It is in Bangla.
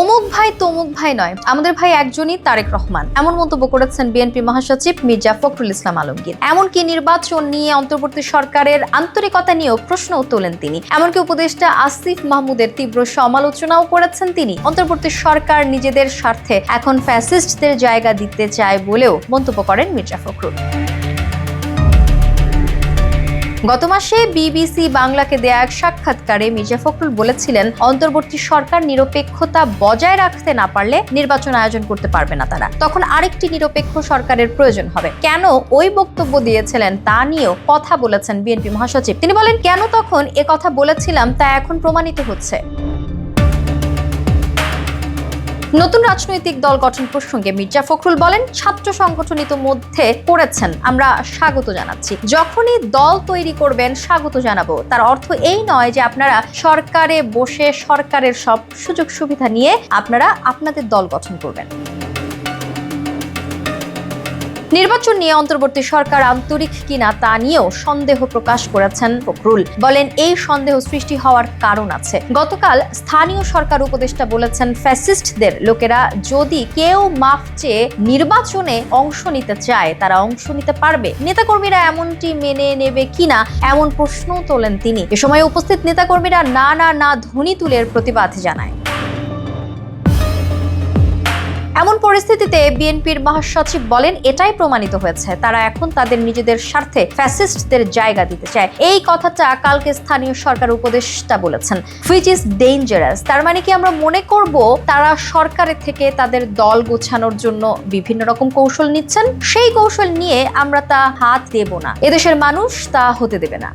অমুক ভাই তমুক ভাই নয়, আমাদের ভাই একজনই, তারেক রহমান। এমন মন্তব্য করেছেন বিএনপি মহাসচিব মির্জা ফখরুল ইসলাম আলমগীর। এমনকি নির্বাচন নিয়ে অন্তর্বর্তী সরকারের আন্তরিকতা নিয়েও প্রশ্নও তোলেন তিনি। এমনকি উপদেষ্টা আসিফ মাহমুদের তীব্র সমালোচনাও করেছেন তিনি। অন্তর্বর্তী সরকার নিজেদের স্বার্থে এখন ফ্যাসিস্টদের জায়গা দিতে চায় বলেও মন্তব্য করেন মির্জা ফখরুল। গত মাসে বিবিসি বাংলাকে দেয়া এক সাক্ষাৎকারে মির্জা ফখরুল বলেছিলেন, অন্তর্বর্তী সরকার নিরপেক্ষতা বজায় রাখতে না পারলে নির্বাচন আয়োজন করতে পারবে না তারা। তখন আরেকটি নিরপেক্ষ সরকারের প্রয়োজন হবে। কেন ওই বক্তব্য দিয়েছিলেন তা নিয়েও কথা বলেছেন বিএনপি মহাসচিব। তিনি বলেন, কেন তখন এ কথা বলেছিলাম তা এখন প্রমাণিত হচ্ছে। নতুন রাজনৈতিক দল গঠন প্রসঙ্গে মির্জা ফখরুল বলেন, ছাত্র সংগঠন ইতোমধ্যে করেছেন, আমরা স্বাগত জানাচ্ছি। যখনই দল তৈরি করবেন স্বাগত জানাবো। তার অর্থ এই নয় যে আপনারা সরকারে বসে সরকারের সব সুযোগ সুবিধা নিয়ে আপনারা আপনাদের দল গঠন করবেন। নির্বাচন নিয়ে অন্তর্বর্তী সরকার আন্তরিক কিনা তা নিয়েও সন্দেহ প্রকাশ করেছেন ফখরুল। বলেন, এই সন্দেহ সৃষ্টি হওয়ার কারণ আছে। গতকাল স্থানীয় সরকার উপদেষ্টা বলেছেন, ফ্যাসিস্টদের লোকেরা যদি কেউ মাফ চেয়ে নির্বাচনে অংশ নিতে চায় তারা অংশ নিতে পারবে। নেতাকর্মীরা এমনটি মেনে নেবে কিনা এমন প্রশ্নও তোলেন তিনি। এ সময় উপস্থিত নেতাকর্মীরা না না না ধ্বনি তুলে প্রতিবাদ জানায়। এমন পরিস্থিতিতে বিএনপির মহাসচিব বলেন, এটাই প্রমাণিত হয়েছে তারা এখন তাদের নিজেদের স্বার্থে ফ্যাসিস্টদের জায়গা দিতে চায়। এই কথাটা কালকে স্থানীয় সরকার উপদেষ্টা বলেছেন, হুইচ ইজ ডেঞ্জারাস। তার মানে কি আমরা মনে করব তারা সরকারের থেকে তাদের দল গোছানোর জন্য বিভিন্ন রকম কৌশল নিচ্ছেন? সেই কৌশল নিয়ে আমরা তা হাত দেব না, এদেশের মানুষ তা হতে দেবে না।